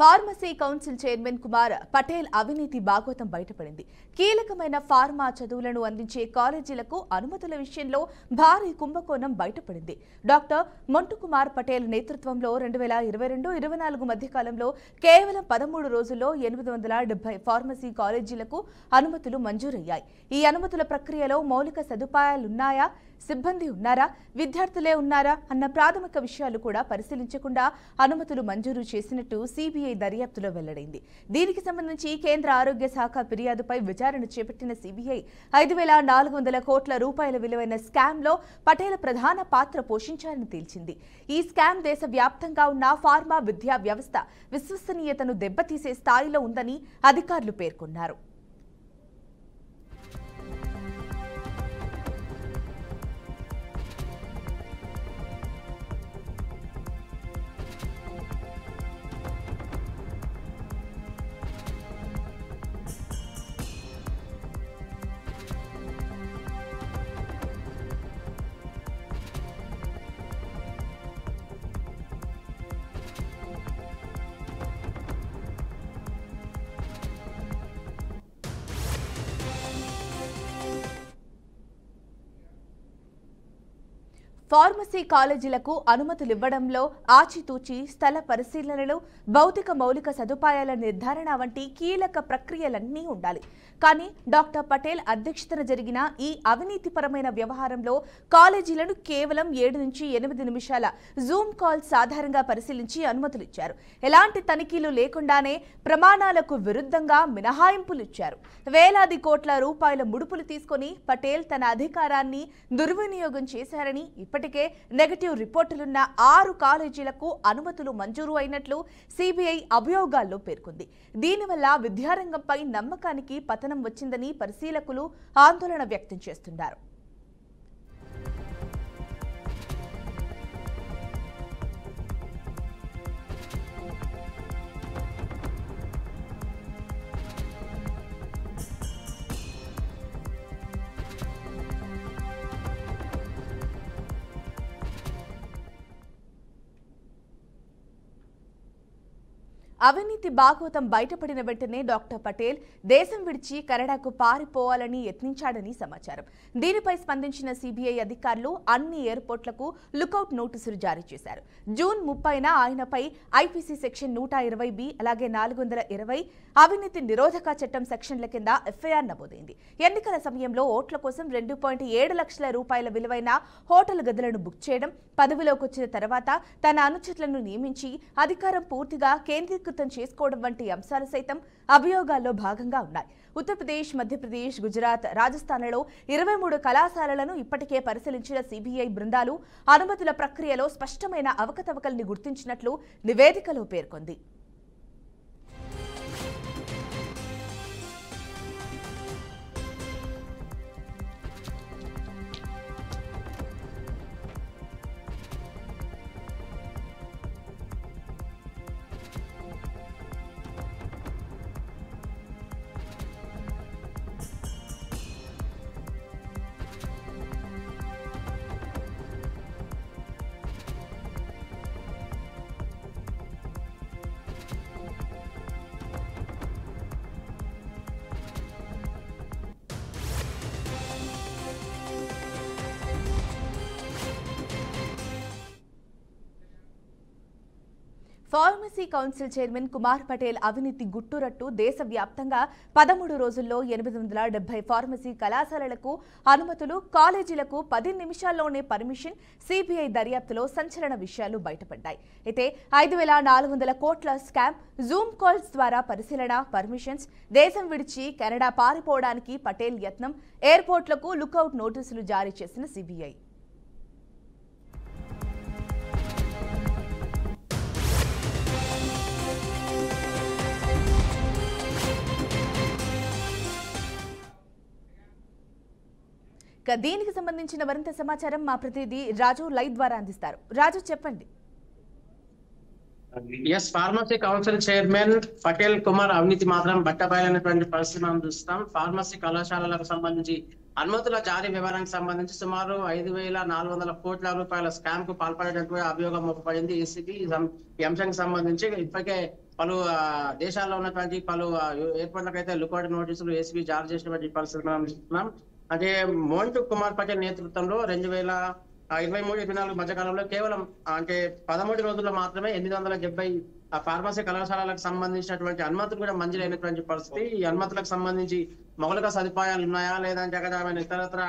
Pharmacy council chairman Kumar Patel అవినీతి భాగోతం బయటపడింది. కీలకమైన ఫార్మా చదువులను అందించే కాలేజీలకు అనుమతుల విషయంలో భారీ కుంభకోణం బయటపడింది. డాక్టర్ మొంటు కుమార్ పటేల్ నేతృత్వంలో 2022-24 మధ్యకాలంలో కేవలం 13 రోజుల్లో 870 ఫార్మసీ కాలేజీలకు అనుమతులు మంజూరయ్యాయి. ఈ అనుమతుల ప్రక్రియలో మౌలిక సదుపాయాలున్నాయా, సిబ్బంది ఉన్నారా, విద్యార్థులే ఉన్నారా అన్న ప్రాథమిక విషయాలు కూడా పరిశీలించకుండా అనుమతులు మంజూరు చేసినట్టు సిబిఐ దర్యాప్తులో వెల్లడైంది. దీనికి సంబంధించి కేంద్ర ఆరోగ్య శాఖ ఫిర్యాదుపై విచారణ చేపట్టిన సిబిఐ 5,400 కోట్ల రూపాయల విలువైన స్కామ్ లో పటేల్ ప్రధాన పాత్ర పోషించారని తేల్చింది. ఈ స్కామ్ దేశవ్యాప్తంగా ఉన్న ఫార్మా విద్యా వ్యవస్థ విశ్వసనీయతను దెబ్బతీసే స్థాయిలో ఉందని అధికారులు పేర్కొన్నారు. ఫార్మసీ కాలేజీలకు అనుమతులివ్వడంలో ఆచితూచి స్థల పరిశీలనలు, భౌతిక మౌలిక సదుపాయాల నిర్ధారణ వంటి కీలక ప్రక్రియలన్నీ ఉండాలి. కానీ డాక్టర్ పటేల్ అధ్యక్షతన జరిగిన ఈ అవినీతిపరమైన వ్యవహారంలో కాలేజీలను కేవలం 7 నుంచి 8 నిమిషాల జూమ్ కాల్స్ ఆధారంగా పరిశీలించి అనుమతులిచ్చారు. ఎలాంటి తనిఖీలు లేకుండానే ప్రమాణాలకు విరుద్ధంగా మినహాయింపులిచ్చారు. వేలాది కోట్ల రూపాయల ముడుపులు తీసుకుని పటేల్ తన అధికారాన్ని దుర్వినియోగం చేశారని ఇప్పటికే నెగటివ్ రిపోర్టులున్న 6 కాలేజీలకు అనుమతులు మంజూరు అయినట్లు సిబిఐ అభియోగాల్లో పేర్కొంది. దీనివల్ల విద్యారంగంపై నమ్మకానికి పతనం వచ్చిందని పరిశీలకులు ఆందోళన వ్యక్తం చేస్తున్నారు. అవినీతి భాగోతం బయటపడిన వెంటనే డాక్టర్ పటేల్ దేశం విడిచి కెనడాకు పారిపోవాలని యత్నించాడని సమాచారం. దీనిపై స్పందించిన సిబిఐ అధికారులు అన్ని ఎయిర్పోర్ట్లకు లుకౌట్ నోటీసులు జారీ చేశారు. జూన్ 30న ఆయనపై ఐపీసీ సెక్షన్ 120B అలాగే 420 అవినీతి నిరోధక చట్టం సెక్షన్ల కింద ఎఫ్ఐఆర్ నమోదైంది. ఎన్నికల సమయంలో ఓట్ల కోసం 2.7 లక్షల రూపాయల విలువైన హోటల్ గదులను బుక్ చేయడం, పదవిలోకి వచ్చిన తర్వాత తన అనుచరులను నియమించి అధికారం పూర్తిగా కేంద్రీకృతం చేసుకోవడం వంటి అంశాలు సైతం అభియోగాల్లో భాగంగా ఉన్నాయి. ఉత్తరప్రదేశ్, మధ్యప్రదేశ్, గుజరాత్, రాజస్థాన్లలో 23 కళాశాలలను ఇప్పటికే పరిశీలించిన సిబిఐ బృందాలు అనుమతుల ప్రక్రియలో స్పష్టమైన అవకతవకల్ని గుర్తించినట్లు నివేదికలో పేర్కొంది. Pharmacy council chairman Kumar Patel అవినీతి గుట్టురట్టు దేశవ్యాప్తంగా 13 రోజుల్లో 870 ఫార్మసీ కళాశాలలకు అనుమతులు, కాలేజీలకు 10 నిమిషాల్లోనే పర్మిషన్. సిబిఐ దర్యాప్తులో సంచలన విషయాలు బయటపడ్డాయి. అయితే 5,400 కోట్ల స్కామ్, జూమ్ కాల్స్ ద్వారా పరిశీలన, పర్మిషన్స్, దేశం విడిచి కెనడా పారిపోవడానికి పటేల్ యత్నం, ఎయిర్పోర్ట్లకు లుకౌట్ నోటీసులు జారీ చేసిన సిబిఐ. దీనికి సంబంధించిన మరింత సమాచారం మా ప్రతినిధి రాజు లైవ్ ద్వారా అందిస్తారు. రాజు, చెప్పండి. Pharmacy council chairman Patel Kumar అవినీతి మాత్రం బట్టబయలైనటువంటి పరిస్థితి మనం చూస్తాం. ఫార్మసీ కళాశాలలకు సంబంధించి అనుమతుల జారీ వివరానికి సంబంధించి సుమారు 5,400 కోట్ల రూపాయల స్కామ్ కు పాల్పడేటటువంటి అభియోగం మోపబడింది. ఏసీబీ ఈ అంశానికి సంబంధించి ఇప్పటికే పలు దేశాల్లో ఉన్నటువంటి పలు ఎయిర్పోర్ట్లకు అయితే లుకౌట్ నోటీసులు ఏసీబీ జారీ చేసినటువంటి పరిస్థితి మనం చూస్తున్నాం. అంటే మోంటు కుమార్ పటేల్ నేతృత్వంలో 2023-24 మధ్య కాలంలో కేవలం అంటే 13 రోజుల్లో మాత్రమే 870 ఫార్మసీ కళాశాలలకు సంబంధించినటువంటి అనుమతులు కూడా మంజూరైనటువంటి పరిస్థితి. ఈ అనుమతులకు సంబంధించి మౌలిక సదుపాయాలు ఉన్నాయా, లేదంటే అక్కడ ఇతరత్ర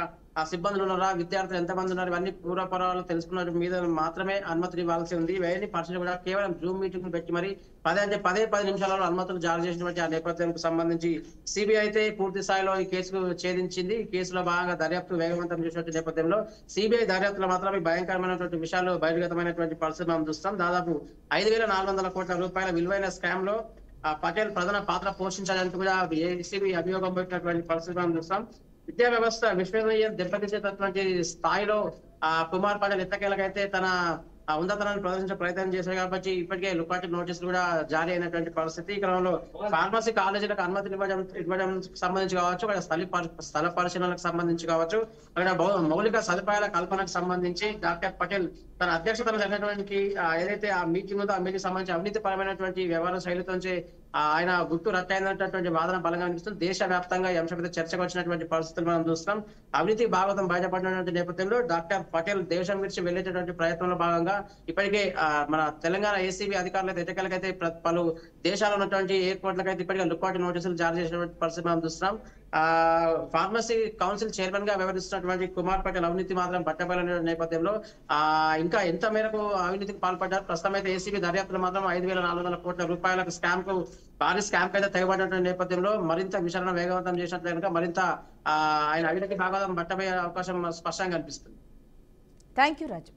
సిబ్బందులు ఉన్నారా, విద్యార్థులు ఎంతమంది ఉన్నారు, ఇవన్నీ పూర్వపరాలు తెలుసుకున్న మీద మాత్రమే అనుమతులు ఇవ్వాల్సి ఉంది. ఇవన్నీ పరిస్థితులు కూడా కేవలం జూమ్ మీటింగ్ పెట్టి మరి 10 నిమిషాలలో అనుమతులు జారీ చేసినటువంటి ఆ నేపథ్యానికి సంబంధించి సిబిఐ అయితే పూర్తి స్థాయిలో ఈ కేసుకు ఛేదించింది. ఈ కేసులో భాగంగా దర్యాప్తు వేగవంతం చేసినటువంటి నేపథ్యంలో సిబిఐ దర్యాప్తులో మాత్రమే భయంకరమైనటువంటి విషయాలు బహిర్గతమైనటువంటి పరిస్థితి మనం చూస్తాం. దాదాపు 5,400 కోట్ల రూపాయల విలువైన స్కామ్ లో పటేల్ ప్రధాన పాత్ర పోషించాలంటూ కూడా ఏసీబీ అభియోగం పెట్టినటువంటి పరిస్థితి మనం చూస్తాం. విద్యా వ్యవస్థ విశ్వసనీయ దెబ్బతీసేటటువంటి స్థాయిలో కుమార్ పటేల్ ఎట్టకేలకైతే తన ఉన్నతనాన్ని ప్రదర్శించే ప్రయత్నం చేశారు కాబట్టి ఇప్పటికే లుకౌట్ నోటీసులు కూడా జారీ అయినటువంటి పరిస్థితి. ఈ క్రమంలో ఫార్మసీ కాలేజీలకు అనుమతులు ఇవ్వడం సంబంధించి కావచ్చు, అక్కడ స్థల పరిశీలనకు సంబంధించి కావచ్చు, అక్కడ మౌలిక సదుపాయాల కల్పనకు సంబంధించి డాక్టర్ పటేల్ తన అధ్యక్షతన జరిగినటువంటి ఏదైతే ఆ మీటింగ్ ఉందో ఆ మీటింగ్ సంబంధించి అవినీతి పరమైనటువంటి వ్యవహార శైలితో ఆయన గుర్తు రట్టయినటువంటి వాదన బలంగా అనిపిస్తుంది. దేశవ్యాప్తంగా ఈ అంశం మీద చర్చకు వచ్చినటువంటి పరిస్థితులు మనం చూస్తున్నాం. అవినీతి భాగవతం బయటపడినటువంటి నేపథ్యంలో డాక్టర్ పటేల్ దేశం విడిచి వెళ్ళేటటువంటి ప్రయత్నంలో భాగంగా ఇప్పటికే మన తెలంగాణ ఏసీబీ అధికారులు అయితే ఎటకెలకైతే పలు దేశాల్లో ఉన్నటువంటి ఎయిర్పోర్ట్లకు అయితే ఇప్పటికే లుకౌట్ నోటీసులు జారీ చేసినటువంటి పరిస్థితి మనం చూస్తున్నాం. ఫార్మసీ కౌన్సిల్ చైర్మన్ గా వ్యవహరిస్తున్నటువంటి కుమార్ పటేల్ అవినీతి మాత్రం బట్టబయలైన నేపథ్యంలో ఇంకా ఎంత మేరకు అవినీతికి పాల్పడ్డారు, ప్రస్తుతం అయితే ఏసీబీ దర్యాప్తులు మాత్రం 5,400 కోట్ల రూపాయలకు భారీ స్కామ్ అయితే తెగబడినటువంటి నేపథ్యంలో మరింత విచారణ వేగవంతం చేసినట్లు కనుక మరింత ఆయన అవినీతి భాగవతం బట్టబోయే అవకాశం స్పష్టంగా కనిపిస్తుంది. Thank you Raju.